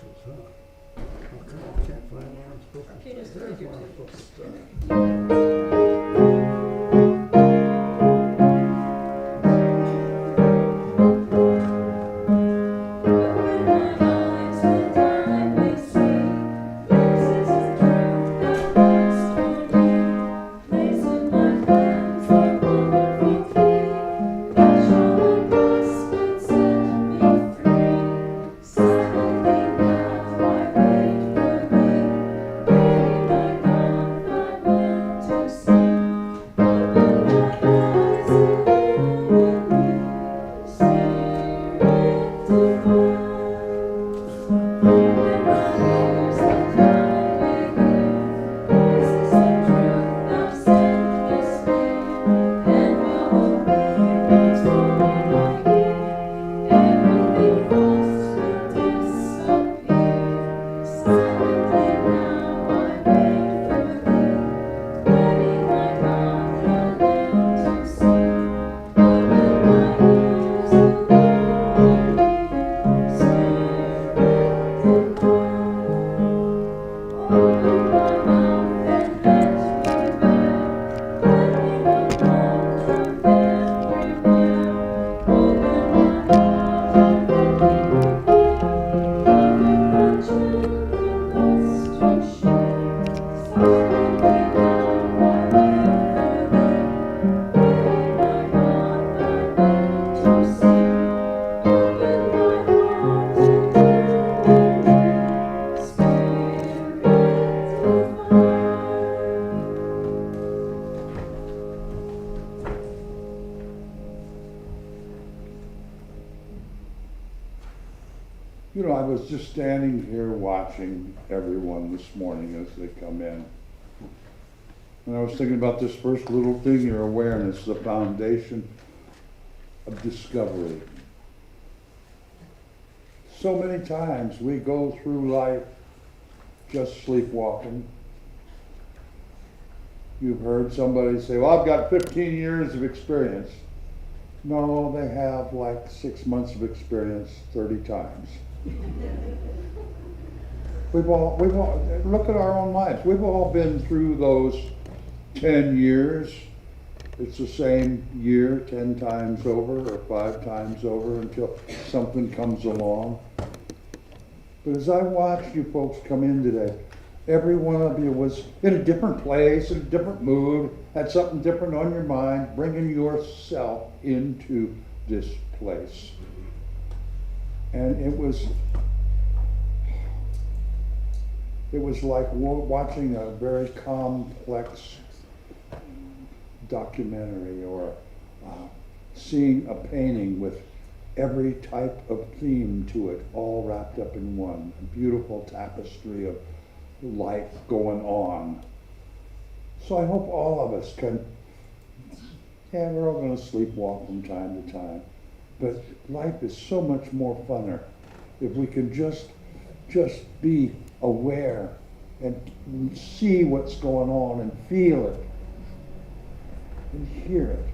instructions, huh? Okay, I can't find where I'm supposed to Okay, just start. There's figured where I'm it. supposed to start. Open my eyes and I may see places of truth thou hast for me. Places my plans are wonderful that shall bless and set me free. Silently now I wait for thee. Ready, my God, thy will to see. Open my eyes and lead me, Spirit divine. Open my ears that I may hear voices of truth thou sendest near, and will obey once more my ear. Everything false will disappear. Silently now I wait for thee. Ready, my God, thy will to see. Open my ears and lead me, Spirit divine. Open my mouth and let me bear learning of love, truth everywhere. Open my heart and let me prepare love with thy children thus to share. Silently now I wait for thee. Ready, my God, thy will to see. Open my heart and let me be, Spirit divine. You know, I was just standing here watching everyone this morning as they come in. And I was thinking about this first little thing, your awareness, the foundation of discovery. So many times we go through life just sleepwalking. You've heard somebody say, well, I've got 15 years of experience. No, they have like 6 months of experience 30 times. We've all, look at our own lives. We've all been through those 10 years. It's the same year 10 times over or 5 times over until something comes along. But as I watched you folks come in today, every one of you was in a different place, in a different mood, had something different on your mind, bringing yourself into this place. And it was like watching a very complex documentary or seeing a painting with every type of theme to it all wrapped up in one. A beautiful tapestry of life going on. So I hope all of us can, we're all going to sleepwalk from time to time, but life is so much more funner if we can just be aware and see what's going on and feel it and hear it.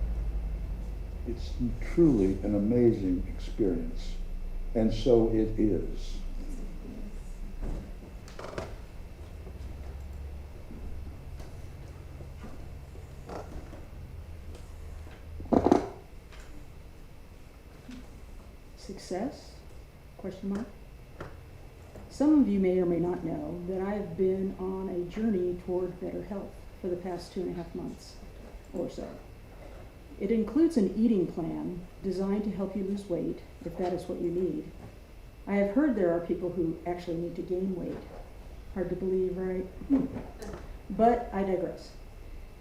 It's truly an amazing experience, and so it is. Success? Question mark. Some of you may or may not know that I've been on a journey toward better health for the past 2.5 months or so. It includes an eating plan designed to help you lose weight if that is what you need. I have heard there are people who actually need to gain weight. Hard to believe, right? But I digress.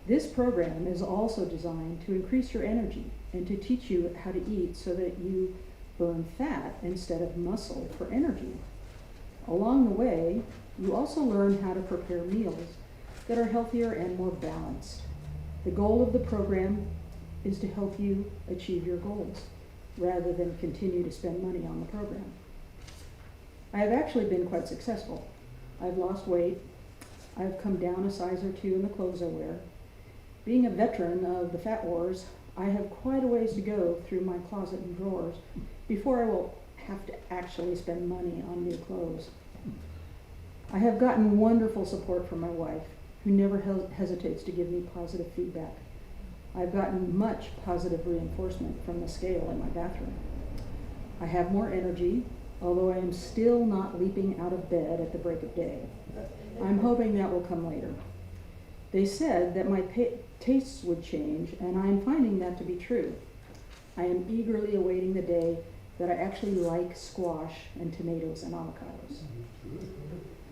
This program is also designed to increase your energy and to teach you how to eat so that you burn fat instead of muscle for energy. Along the way, you also learn how to prepare meals that are healthier and more balanced. The goal of the program is to help you achieve your goals rather than continue to spend money on the program. I have actually been quite successful. I've lost weight. I've come down a size or 2 in the clothes I wear. Being a veteran of the fat wars, I have quite a ways to go through my closet and drawers before I will have to actually spend money on new clothes. I have gotten wonderful support from my wife, who never hesitates to give me positive feedback. I've gotten much positive reinforcement from the scale in my bathroom. I have more energy, although I am still not leaping out of bed at the break of day. I'm hoping that will come later. They said that my tastes would change, and I am finding that to be true. I am eagerly awaiting the day that I actually like squash and tomatoes and avocados.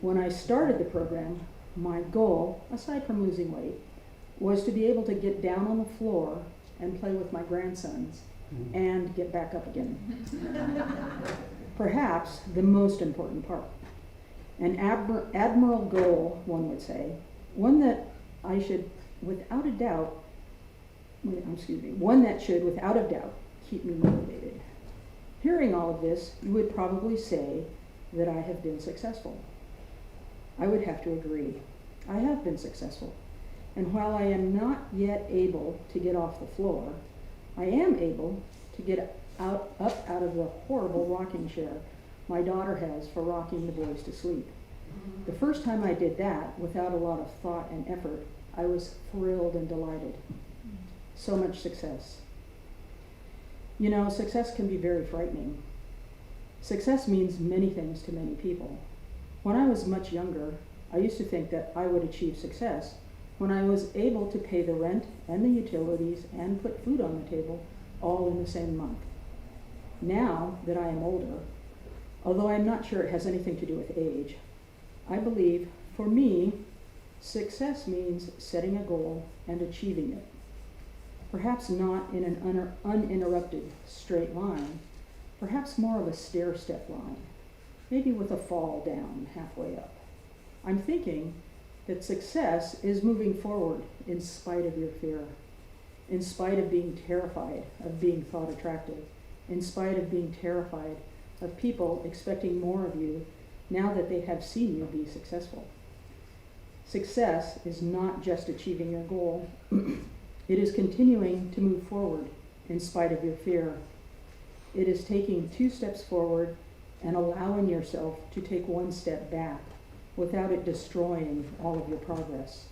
When I started the program, my goal, aside from losing weight, was to be able to get down on the floor and play with my grandsons and get back up again. Perhaps the most important part. An admirable goal, one would say, one that should without a doubt keep me motivated. Hearing all of this, you would probably say that I have been successful. I would have to agree. I have been successful. And while I am not yet able to get off the floor, I am able to get up out of the horrible rocking chair my daughter has for rocking the boys to sleep. The first time I did that, without a lot of thought and effort, I was thrilled and delighted. So much success. You know, success can be very frightening. Success means many things to many people. When I was much younger, I used to think that I would achieve success when I was able to pay the rent and the utilities and put food on the table all in the same month. Now that I am older, although I'm not sure it has anything to do with age, I believe, for me, success means setting a goal and achieving it. Perhaps not in an uninterrupted straight line, perhaps more of a stair-step line, maybe with a fall down halfway up. I'm thinking that success is moving forward in spite of your fear, in spite of being terrified of being thought attractive, in spite of being terrified of people expecting more of you now that they have seen you be successful. Success is not just achieving your goal. It is continuing to move forward in spite of your fear. It is taking 2 steps forward and allowing yourself to take 1 step back without it destroying all of your progress.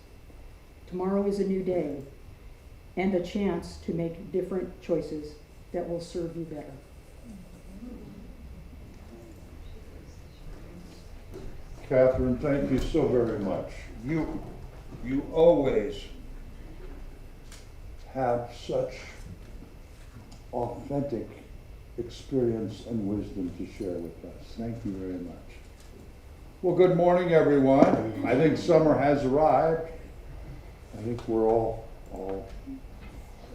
Tomorrow is a new day and a chance to make different choices that will serve you better. Catherine, thank you so very much. You always have such authentic experience and wisdom to share with us. Thank you very much. Well, good morning, everyone. I think summer has arrived. I think we're all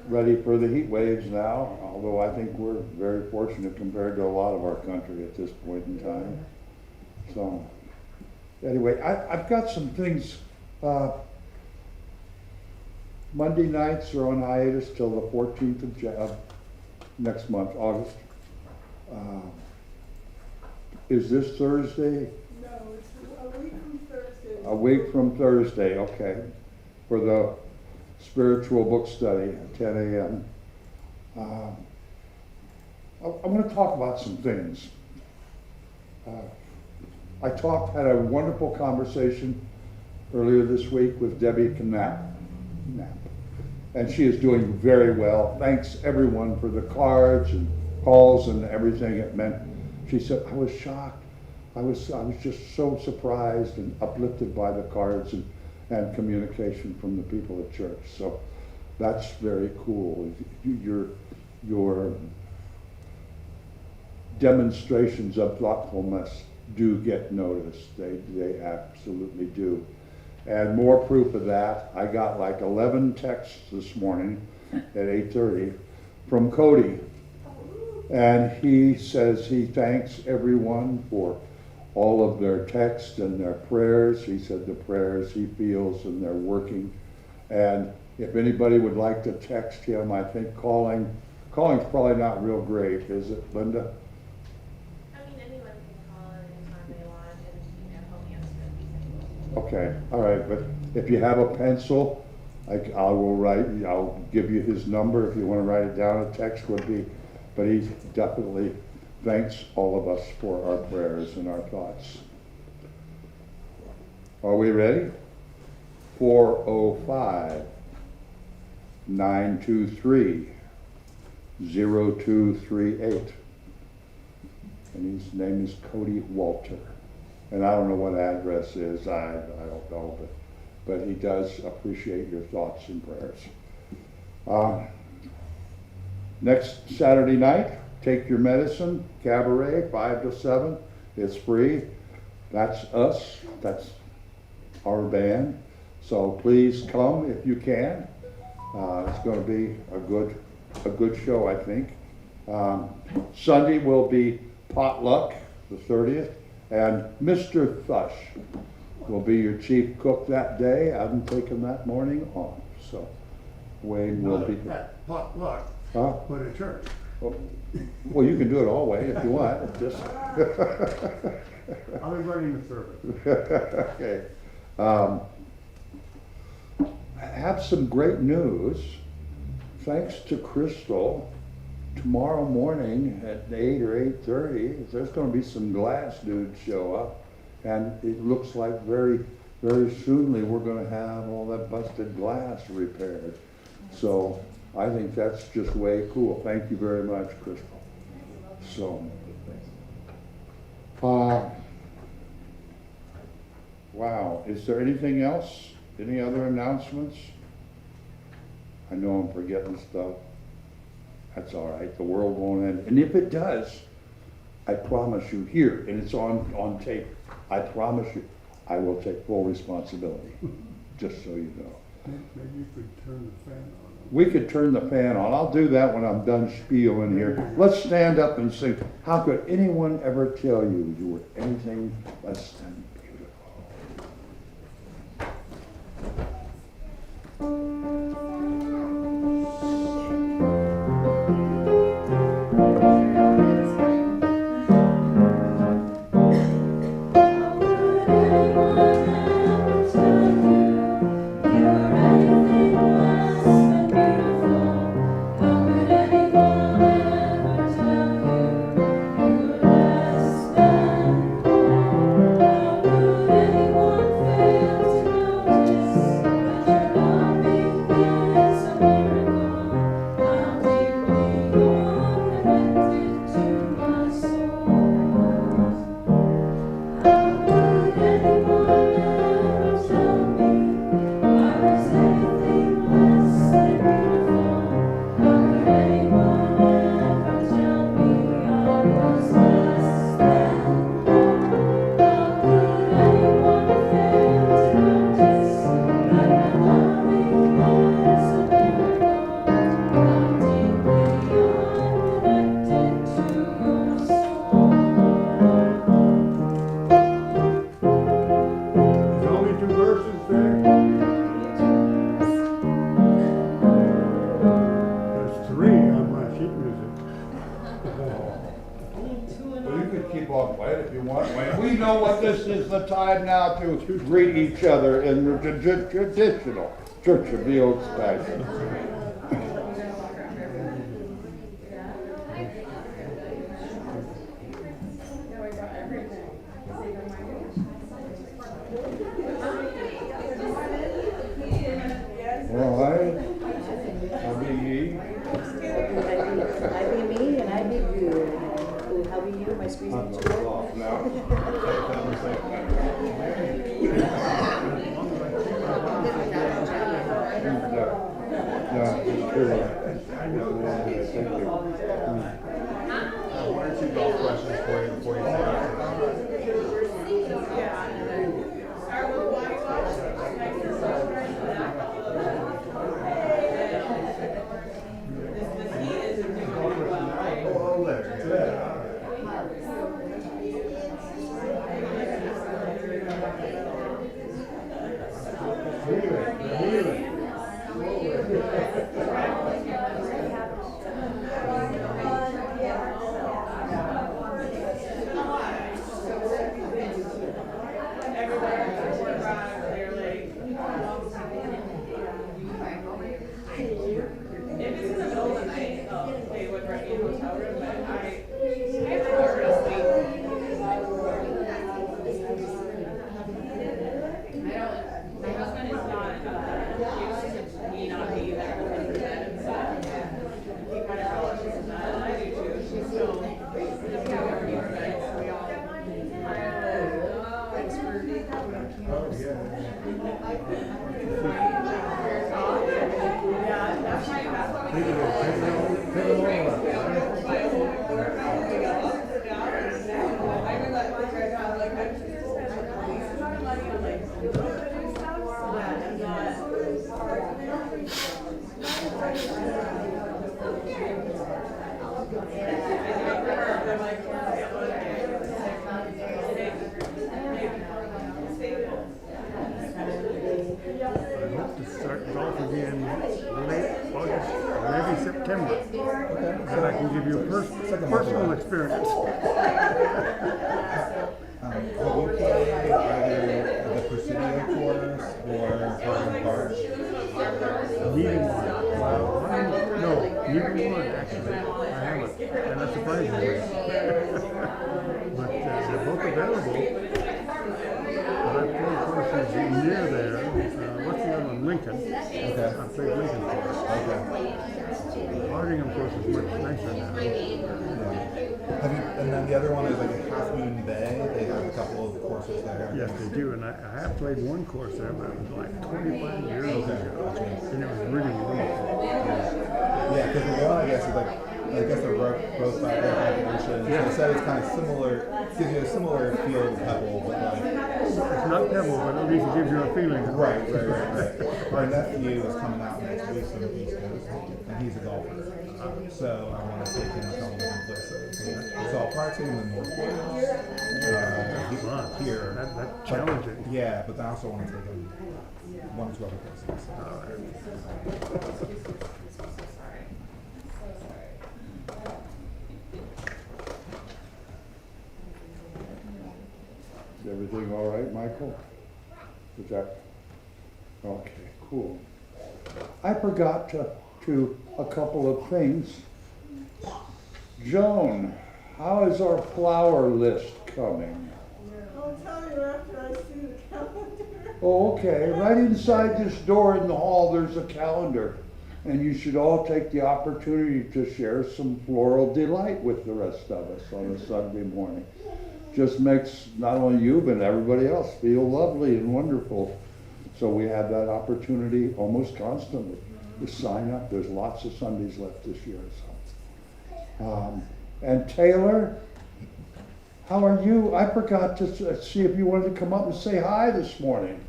ready for the heat waves now, although I think we're very fortunate compared to a lot of our country at this point in time. So, anyway, I've got some things. Monday nights are on hiatus till the 14th of next month, August. Is this Thursday? No, it's a week from Thursday. A week from Thursday, okay, for the spiritual book study at 10 a.m. I want to talk about some things. I had a wonderful conversation earlier this week with Debbie Knapp, and she is doing very well. Thanks everyone for the cards and calls and everything it meant. She said, I was shocked. I was just so surprised and uplifted by the cards and communication from the people at church. So that's very cool. Your demonstrations of thoughtfulness do get noticed. They absolutely do. And more proof of that, I got like 11 texts this morning at 8:30 from Cody. And he says he thanks everyone for all of their texts and their prayers. He said the prayers he feels and they're working. And if anybody would like to text him, I think calling's probably not real great, is it, Linda? Anyone can call at any time they want and, help answer these things. Okay, all right, but if you have a pencil, I'll give you his number if you want to write it down. A text would be, but he definitely thanks all of us for our prayers and our thoughts. Are we ready? 405 923 0238. And his name is Cody Walter. And I don't know what address is, I don't know, but he does appreciate your thoughts and prayers. Next Saturday night, Take Your Medicine, Cabaret, 5 to 7. It's free. That's us. That's our band. So please come if you can. It's going to be a good show, I think. Sunday will be potluck, the 30th, and Mr. Thush will be your chief cook that day. I'm taking that morning off, so Wayne will be. That potluck, Huh? but at church. Well, you can do it all way if you want. Just I'll be running the service. okay. I have some great news. Thanks to Crystal, tomorrow morning at 8 or 8:30, there's going to be some glass dudes show up, and it looks like very, very soonly we're going to have all that busted glass repaired. So I think that's just way cool. Thank you very much, Crystal. So, wow, is there anything else? Any other announcements? I know I'm forgetting stuff. That's all right, the world won't end. And if it does, I promise you here, and it's on tape, I promise you, I will take full responsibility, just so you know. Maybe you could turn the fan on. We could turn the fan on. I'll do that when I'm done spieling here. Let's stand up and sing. How could anyone ever tell you you were anything less than beautiful? There's only 2 verses there. There's 3 on my sheet music. Well, you could keep on playing if you want, Wayne. We know what this is the time now to greet each other in the traditional Church of the Oaks fashion. All right. How be ye? I be me and I be good. Oh, how be you? Am I squeezing I'm too gonna hard? off now. Yeah, it's true. Thank you. One or two golf questions for you before you take off. Oh, there. Neither one. Well, no, neither one actually. I haven't, and that surprises me. But they're both available. But I've played courses near there. What's the other one? Lincoln. Okay. I've played Lincoln course. Okay. Hardingham course is much nicer now. Have you, and then the other one is like at Half Moon Bay. They have a couple of courses there. Yes, they do, and I have played one course there, but it was like 25 years ago, and it was really wonderful. Yeah, because the one I guess is like, I guess they're both by recognition. Yeah. So it's kind of similar, gives you a similar feel of Pebble, but like. It's not Pebble, but at least it gives you a feeling. Right. Our nephew is coming out next week from the East Coast, and he's a golfer. So I want to take him to a couple different places. So I'll probably take him to Northport. Fun. Here. That's challenging. Yeah, but I also want to take him one or two other places. Is everything all right, Michael? Is that, okay, cool. I forgot to a couple of things. Joan, how is our flower list coming? I'll tell you after I see the calendar. Oh, okay, right inside this door in the hall, there's a calendar. And you should all take the opportunity to share some floral delight with the rest of us on a Sunday morning. Just makes not only you, but everybody else feel lovely and wonderful. So we have that opportunity almost constantly to sign up. There's lots of Sundays left this year. So. And Taylor, how are you? I forgot to see if you wanted to come up and say hi this morning.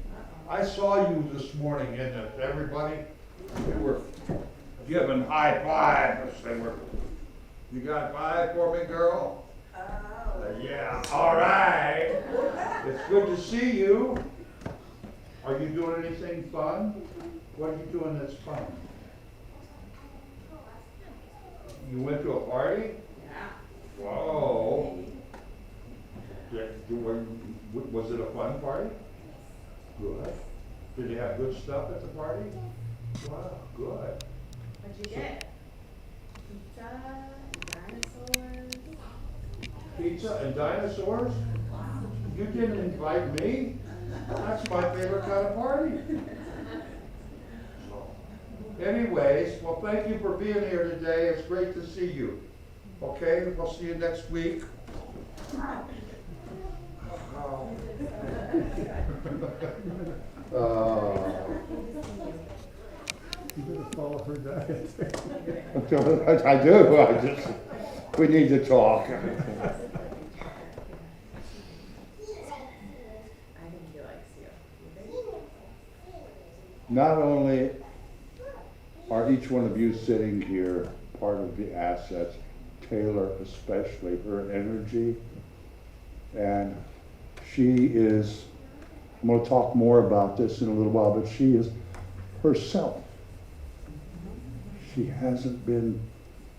I saw you this morning, and everybody, they were giving high fives. You got five for me, girl? Yeah, all right. It's good to see you. Are you doing anything fun? What are you doing that's fun? You went to a party? Yeah. Whoa. Yeah, was it a fun party? Good. Did you have good stuff at the party? Wow, good. What'd you get? Pizza, dinosaurs. Pizza and dinosaurs? You didn't invite me? That's my favorite kind of party. Anyways, well, thank you for being here today. It's great to see you. Okay, we'll see you next week. You better follow her diet. I do. We need to talk. I think he likes you. Not only are each one of you sitting here part of the assets, Taylor especially, her energy, and she is, I'm going to talk more about this in a little while, but she is herself. She hasn't been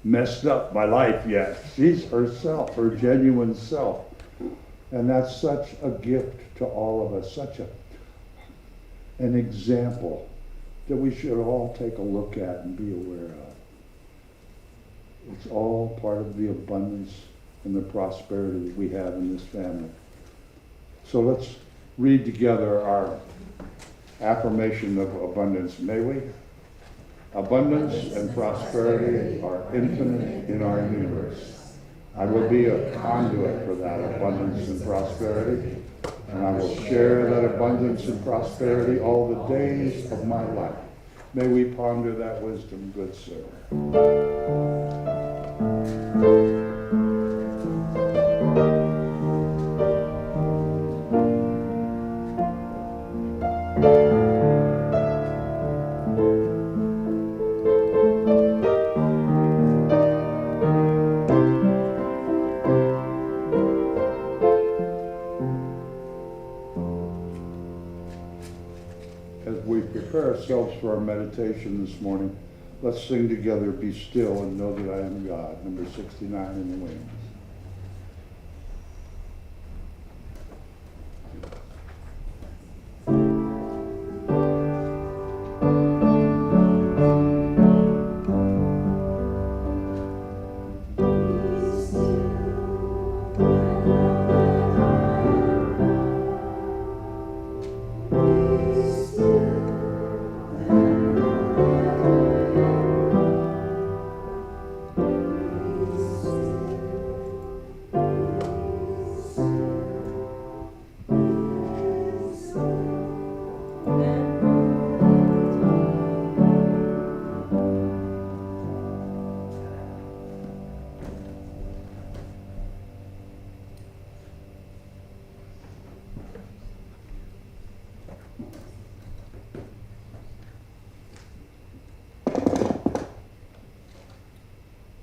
messed up by life yet. She's herself, her genuine self. And that's such a gift to all of us, such an example that we should all take a look at and be aware of. It's all part of the abundance and the prosperity that we have in this family. So let's read together our affirmation of abundance, may we? Abundance and prosperity are infinite in our universe. I will be a conduit for that abundance and prosperity, and I will share that abundance and prosperity all the days of my life. May we ponder that wisdom, good sir. As we prepare ourselves for our meditation this morning, let's sing together, Be Still and Know That I Am God, number 69 in the wings.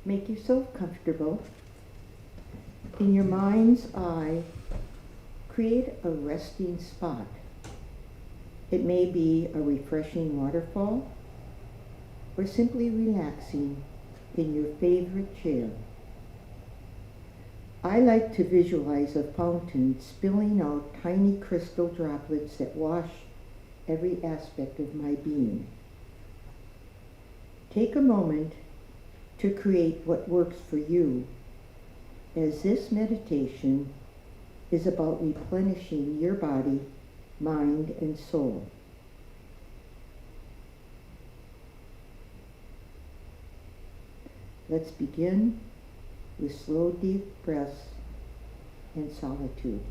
Make yourself comfortable. In your mind's eye, create a resting spot. It may be a refreshing waterfall or simply relaxing in your favorite chair. I like to visualize a fountain spilling out tiny crystal droplets that wash every aspect of my being. Take a moment to create what works for you, as this meditation is about replenishing your body, mind, and soul. Let's begin with slow, deep breaths and solitude.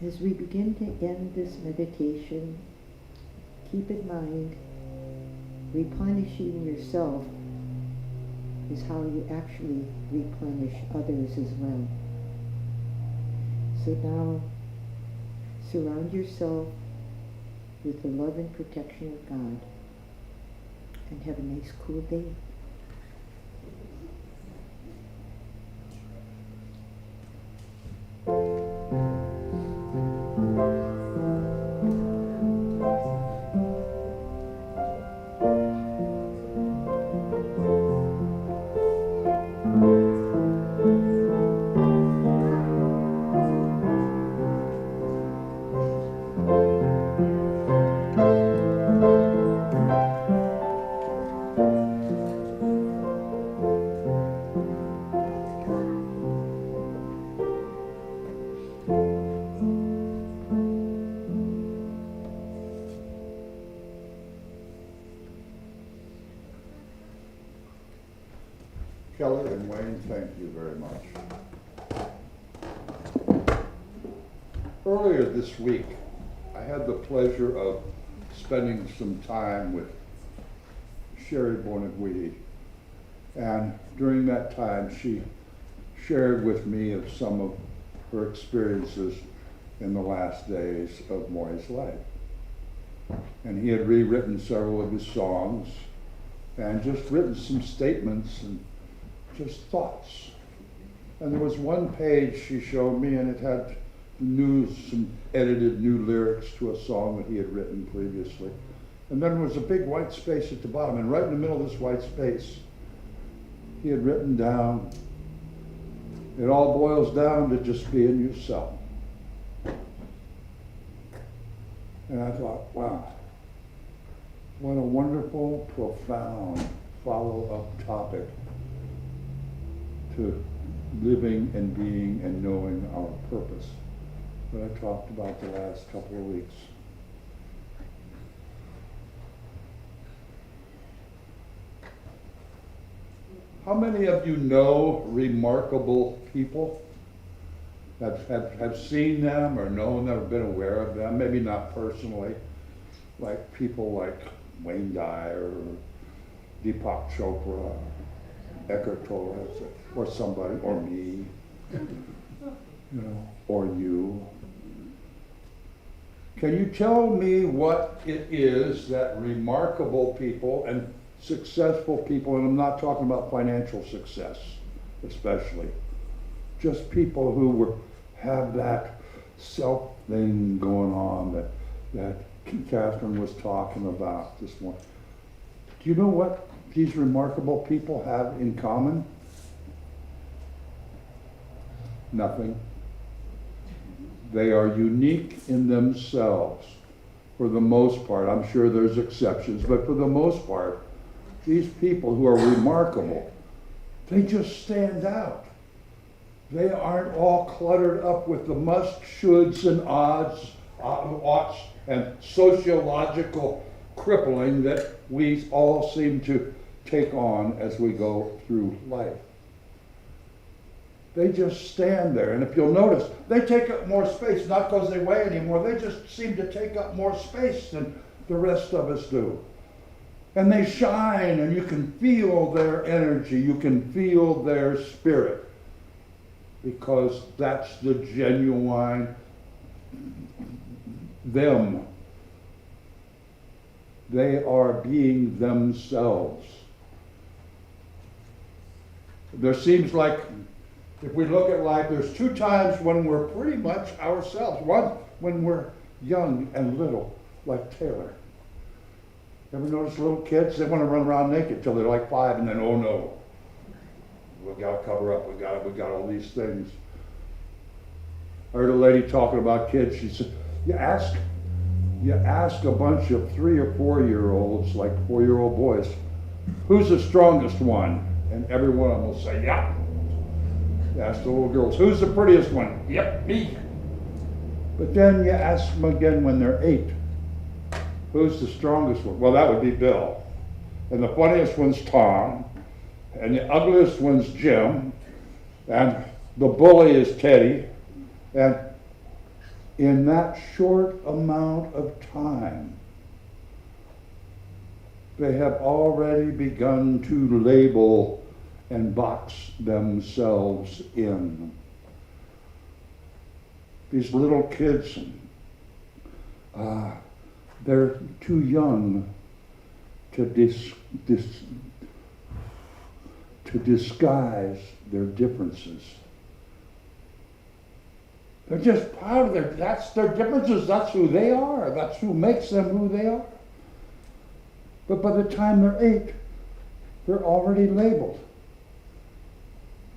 As we begin to end this meditation, keep in mind, replenishing yourself is how you actually replenish others as well. So now, surround yourself with the love and protection of God, and have a nice cool day. Kelly and Wayne, thank you very much. Earlier this week, I had the pleasure of spending some time with Sherry Bonaguidi. And during that time, she shared with me of some of her experiences in the last days of Moy's life. And he had rewritten several of his songs and just written some statements and just thoughts. And there was one page she showed me, and it had some edited new lyrics to a song that he had written previously. And then there was a big white space at the bottom, and right in the middle of this white space, he had written down, "It all boils down to just being yourself." And I thought, wow, what a wonderful, profound follow-up topic to living and being and knowing our purpose that I talked about the last couple of weeks. How many of you know remarkable people? Have seen them or known them or been aware of them? Maybe not personally, like people like Wayne Dyer or Deepak Chopra, Eckhart Tolle, or somebody, or me, or you. Can you tell me what it is that remarkable people and successful people, and I'm not talking about financial success especially, just people who have that self thing going on that Catherine was talking about this morning. Do you know what these remarkable people have in common? Nothing. They are unique in themselves for the most part. I'm sure there's exceptions, but for the most part, these people who are remarkable, they just stand out. They aren't all cluttered up with the must, shoulds, and oughts, and sociological crippling that we all seem to take on as we go through life. They just stand there, and if you'll notice, they take up more space, not because they weigh anymore, they just seem to take up more space than the rest of us do. And they shine, and you can feel their energy, you can feel their spirit, because that's the genuine them. They are being themselves. There seems like, if we look at life, there's two times when we're pretty much ourselves. One, when we're young and little, like Taylor. Ever notice little kids? They want to run around naked till they're like 5, and then, oh no, we got to cover up. We got all these things. I heard a lady talking about kids. She said, you ask a bunch of 3 or 4 year olds, like 4-year-old boys, who's the strongest one? And every one of them will say, yeah. You ask the little girls, who's the prettiest one? Yep, me. But then you ask them again when they're 8, who's the strongest one? Well, that would be Bill. And the funniest one's Tom. And the ugliest one's Jim. And the bully is Teddy. And in that short amount of time, they have already begun to label and box themselves in. These little kids, they're too young to disguise their differences. They're just proud of that's their differences, that's who they are, that's who makes them who they are. But by the time they're 8, they're already labeled.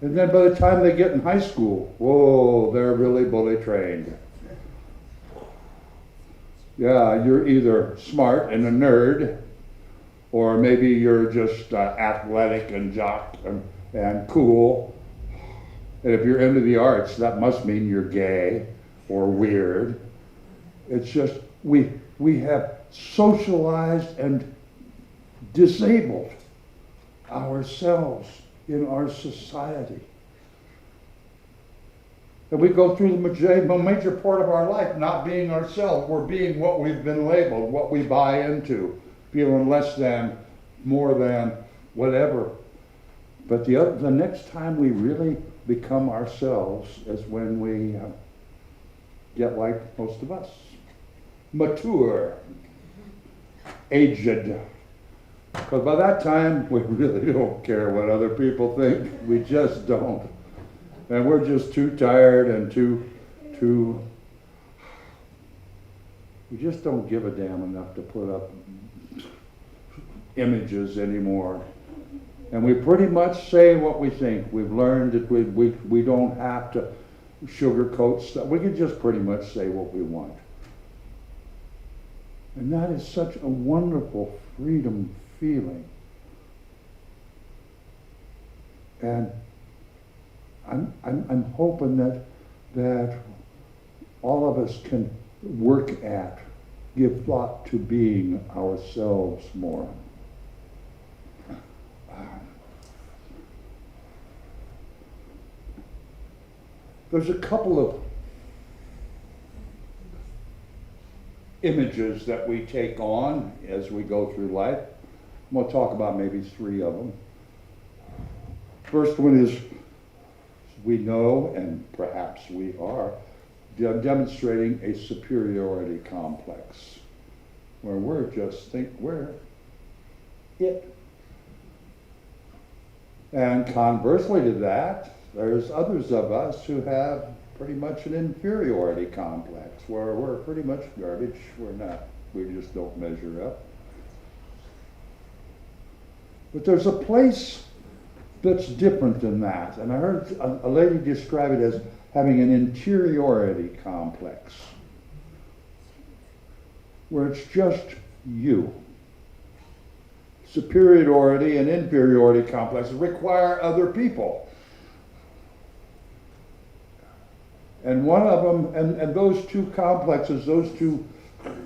And then by the time they get in high school, whoa, they're really bully trained. Yeah, you're either smart and a nerd, or maybe you're just athletic and jock and cool. And if you're into the arts, that must mean you're gay or weird. It's just, we have socialized and disabled ourselves in our society. And we go through the major part of our life not being ourselves. We're being what we've been labeled, what we buy into, feeling less than, more than, whatever. But the next time we really become ourselves is when we get like most of us. Mature, aged. Because by that time, we really don't care what other people think. We just don't. And we're just too tired and we just don't give a damn enough to put up images anymore. And we pretty much say what we think. We've learned that we don't have to sugarcoat stuff. We can just pretty much say what we want. And that is such a wonderful freedom feeling. And I'm hoping that all of us can work at, give thought to being ourselves more. There's a couple of images that we take on as we go through life. I'm going to talk about maybe 3 of them. First one is, we know, and perhaps we are, demonstrating a superiority complex, where we're it. And conversely to that, there's others of us who have pretty much an inferiority complex, where we're pretty much garbage. We just don't measure up. But there's a place that's different than that. And I heard a lady describe it as having an interiority complex, where it's just you. Superiority and inferiority complexes require other people. And one of them, and those two complexes, those two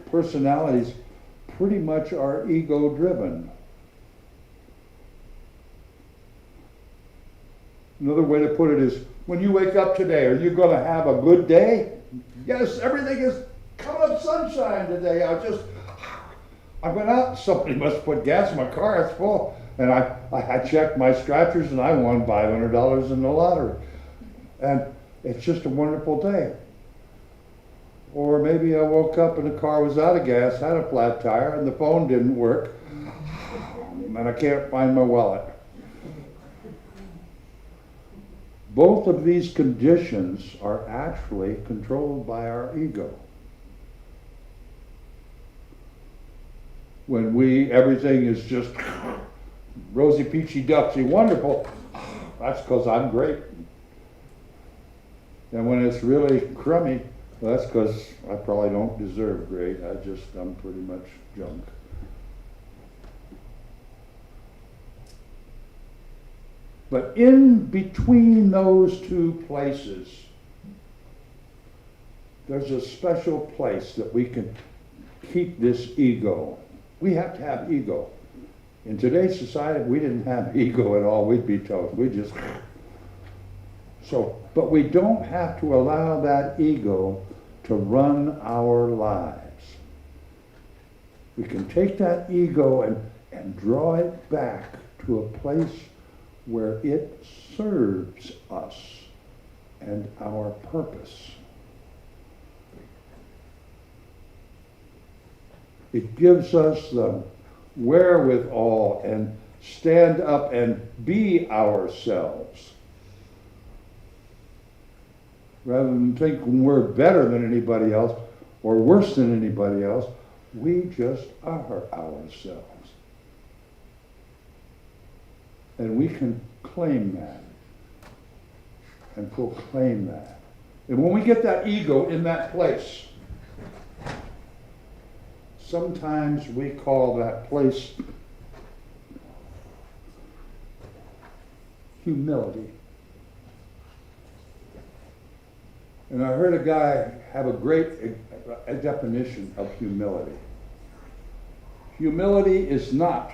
personalities, pretty much are ego-driven. Another way to put it is, when you wake up today, are you going to have a good day? Yes, everything is coming up sunshine today. I went out, somebody must put gas in my car, it's full. And I checked my scratchers and I won $500 in the lottery. And it's just a wonderful day. Or maybe I woke up and the car was out of gas, had a flat tire, and the phone didn't work, and I can't find my wallet. Both of these conditions are actually controlled by our ego. When everything is just rosy, peachy, ducksy, wonderful, that's because I'm great. And when it's really crummy, well, that's because I probably don't deserve great. I'm pretty much junk. But in between those two places, there's a special place that we can keep this ego. We have to have ego. In today's society, if we didn't have ego at all, we'd be toast. But we don't have to allow that ego to run our lives. We can take that ego and draw it back to a place where it serves us and our purpose. It gives us the wherewithal and stand up and be ourselves. Rather than thinking we're better than anybody else or worse than anybody else, we just are ourselves. And we can claim that and proclaim that. And when we get that ego in that place, sometimes we call that place humility. And I heard a guy have a great definition of humility. Humility is not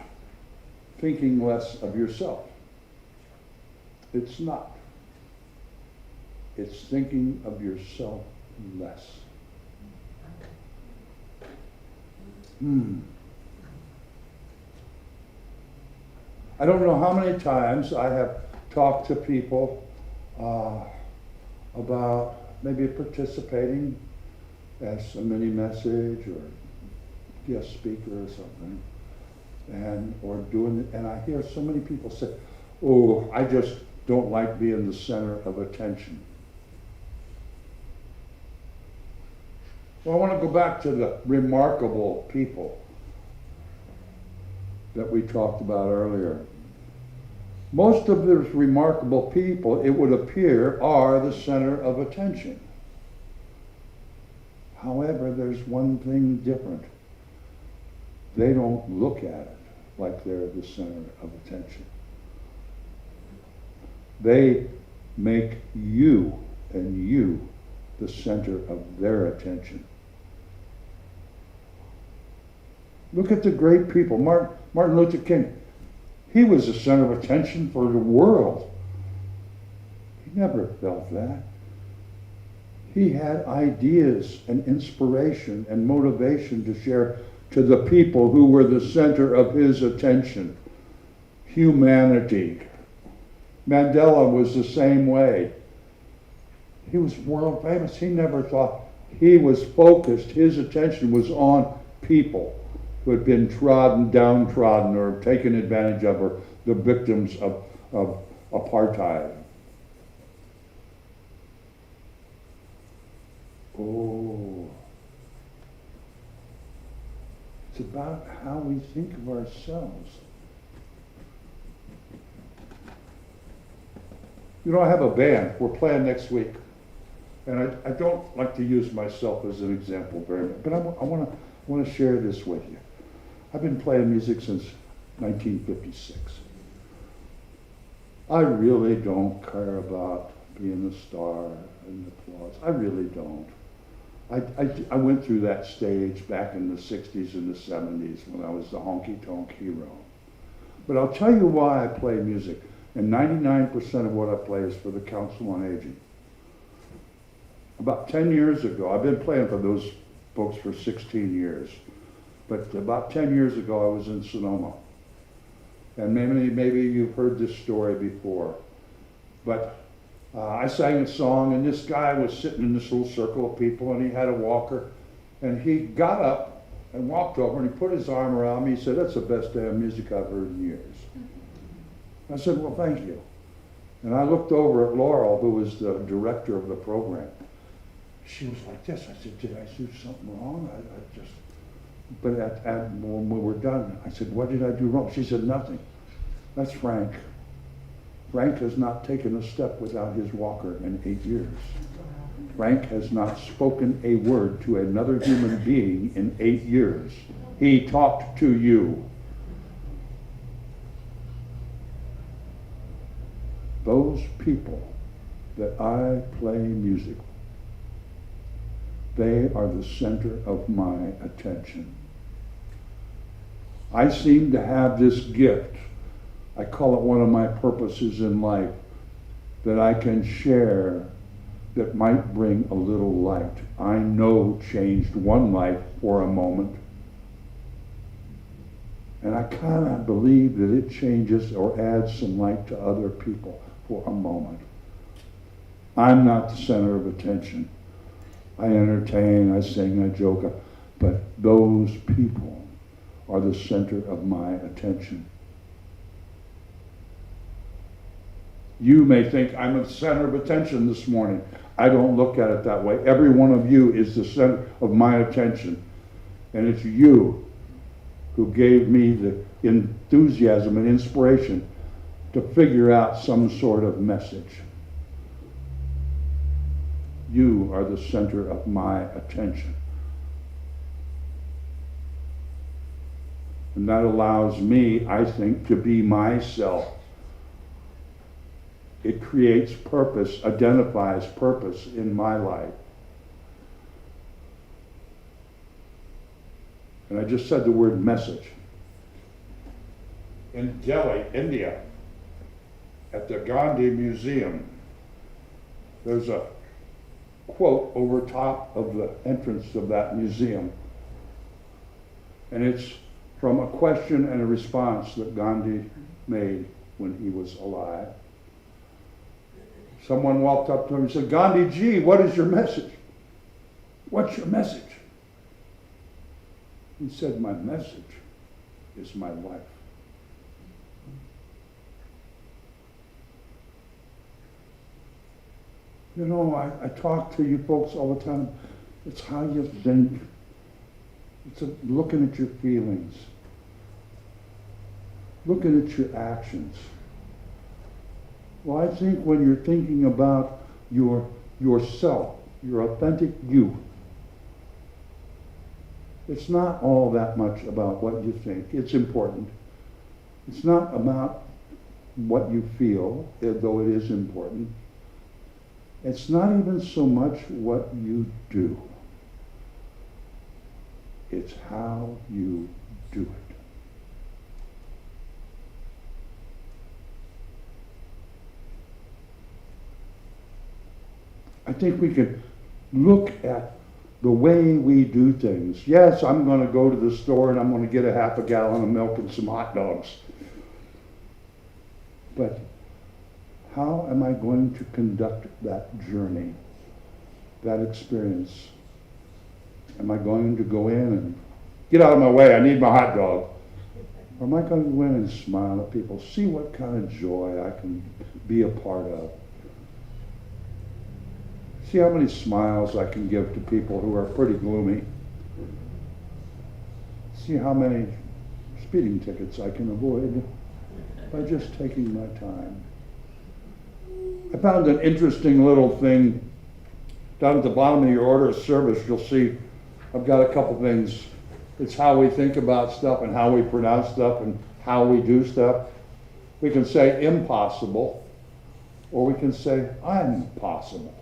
thinking less of yourself. It's not. It's thinking of yourself less. I don't know how many times I have talked to people about maybe participating as a mini message or guest speaker or something, or doing it, and I hear so many people say, "Oh, I just don't like being the center of attention." Well, I want to go back to the remarkable people that we talked about earlier. Most of those remarkable people, it would appear, are the center of attention. However, there's one thing different. They don't look at it like they're the center of attention. They make you and you the center of their attention. Look at the great people. Martin Luther King. He was the center of attention for the world. He never felt that. He had ideas and inspiration and motivation to share to the people who were the center of his attention. Humanity. Mandela was the same way. He was world famous. He never thought. He was focused. His attention was on people who had been downtrodden or taken advantage of, or the victims of apartheid. Oh, it's about how we think of ourselves. You know, I have a band. We're playing next week. And I don't like to use myself as an example very much, but I want to share this with you. I've been playing music since 1956. I really don't care about being a star and applause. I really don't. I went through that stage back in the 60s and the 70s when I was the honky-tonk hero. But I'll tell you why I play music. And 99% of what I play is for the Council on Aging. About 10 years ago, I've been playing for those folks for 16 years. But about 10 years ago, I was in Sonoma. And maybe you've heard this story before. But I sang a song, and this guy was sitting in this little circle of people, and he had a walker. And he got up and walked over, and he put his arm around me. He said, "That's the best damn music I've heard in years." I said, "Well, thank you." And I looked over at Laurel, who was the director of the program. She was like this. I said, "Did I do something wrong?" But when we were done, I said, "What did I do wrong?" She said, "Nothing. That's Frank. Frank has not taken a step without his walker in 8 years. Frank has not spoken a word to another human being in 8 years. He talked to you." Those people that I play music with, they are the center of my attention. I seem to have this gift. I call it one of my purposes in life, that I can share that might bring a little light. I know changed one life for a moment. And I kind of believe that it changes or adds some light to other people for a moment. I'm not the center of attention. I entertain, I sing, I joke, but those people are the center of my attention. You may think I'm the center of attention this morning. I don't look at it that way. Every one of you is the center of my attention. And it's you who gave me the enthusiasm and inspiration to figure out some sort of message. You are the center of my attention. And that allows me, I think, to be myself. It creates purpose, identifies purpose in my life. And I just said the word message. In Delhi, India, at the Gandhi Museum, there's a quote over top of the entrance of that museum. And it's from a question and a response that Gandhi made when he was alive. Someone walked up to him and said, "Gandhi ji, what is your message? What's your message?" He said, "My message is my life." You know, I talk to you folks all the time. It's how you think. It's looking at your feelings. Looking at your actions. Well, I think when you're thinking about yourself, your authentic you, it's not all that much about what you think. It's important. It's not about what you feel, though it is important. It's not even so much what you do. It's how you do it. I think we can look at the way we do things. Yes, I'm going to go to the store and I'm going to get a half a gallon of milk and some hot dogs. But how am I going to conduct that journey, that experience? Am I going to go in and get out of my way, I need my hot dog? Or am I going to go in and smile at people, see what kind of joy I can be a part of? See how many smiles I can give to people who are pretty gloomy. See how many speeding tickets I can avoid by just taking my time. I found an interesting little thing down at the bottom of your order of service. You'll see I've got a couple things. It's how we think about stuff and how we pronounce stuff and how we do stuff. We can say impossible, or we can say I'm possible.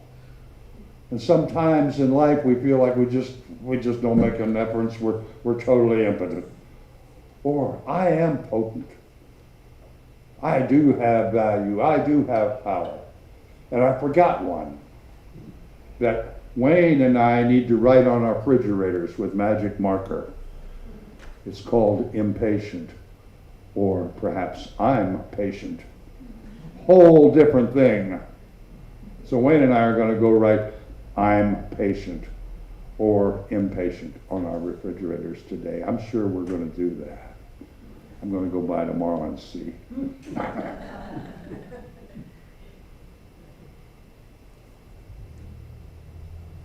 And sometimes in life we feel like we just don't make an effort. We're totally impotent. Or I am potent. I do have value. I do have power. And I forgot one that Wayne and I need to write on our refrigerators with magic marker. It's called impatient, or perhaps I'm patient. Whole different thing. So Wayne and I are going to go write I'm patient or impatient on our refrigerators today. I'm sure we're going to do that. I'm going to go by tomorrow and see.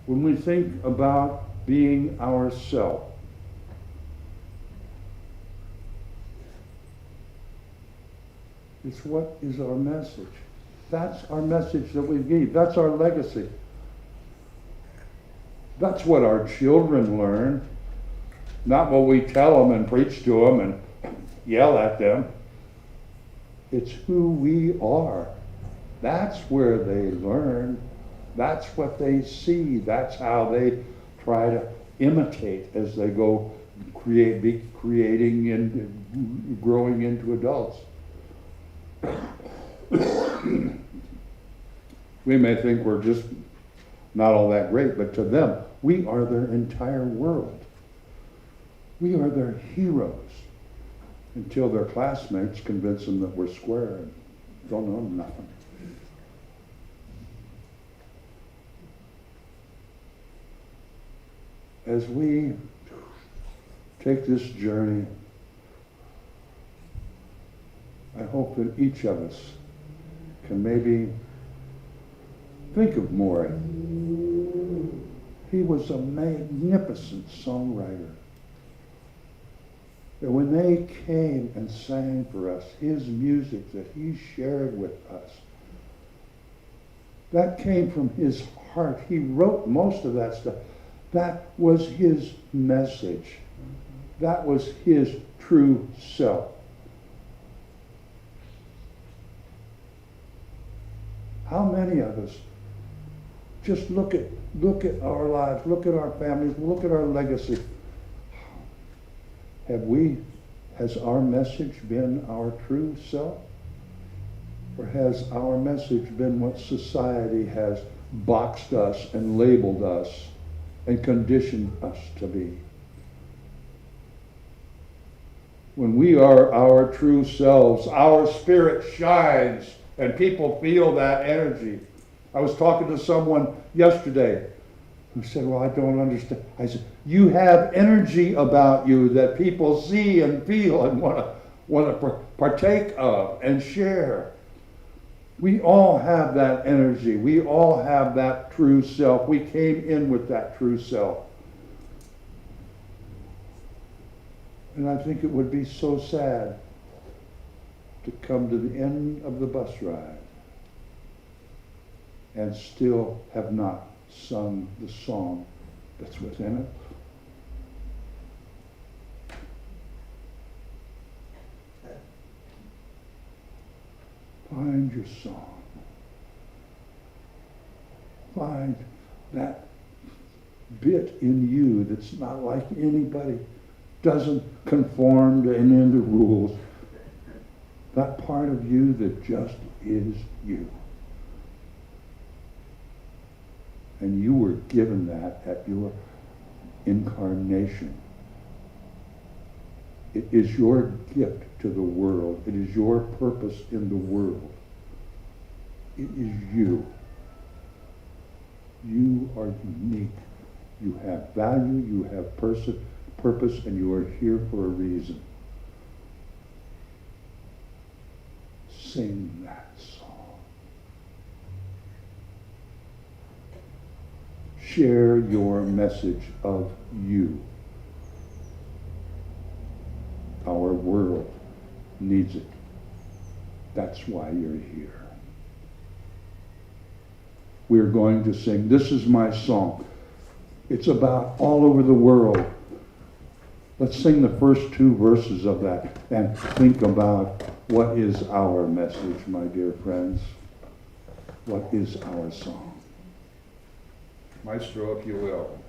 When we think about being ourselves, it's what is our message. That's our message that we give. That's our legacy. That's what our children learn, not what we tell them and preach to them and yell at them. It's who we are. That's where they learn. That's what they see. That's how they try to imitate as they go creating and growing into adults. We may think we're just not all that great, but to them, we are their entire world. We are their heroes until their classmates convince them that we're square and don't know nothing. As we take this journey, I hope that each of us can maybe think of Morrie. He was a magnificent songwriter. And when they came and sang for us, his music that he shared with us, that came from his heart. He wrote most of that stuff. That was his message. That was his true self. How many of us just look at our lives, look at our families, look at our legacy? Has our message been our true self? Or has our message been what society has boxed us and labeled us and conditioned us to be? When we are our true selves, our spirit shines and people feel that energy. I was talking to someone yesterday who said, well, I don't understand. I said, you have energy about you that people see and feel and want to partake of and share. We all have that energy. We all have that true self. We came in with that true self. And I think it would be so sad to come to the end of the bus ride and still have not sung the song that's within it. Find your song. Find that bit in you that's not like anybody, doesn't conform to any of the rules. That part of you that just is you. And you were given that at your incarnation. It is your gift to the world. It is your purpose in the world. It is you. You are unique. You have value, you have purpose, and you are here for a reason. Sing that song. Share your message of you. Our world needs it. That's why you're here. We're going to sing. This is my song. It's about all over the world. Let's sing the first two verses of that and think about what is our message, my dear friends. What is our song? Maestro, if you will.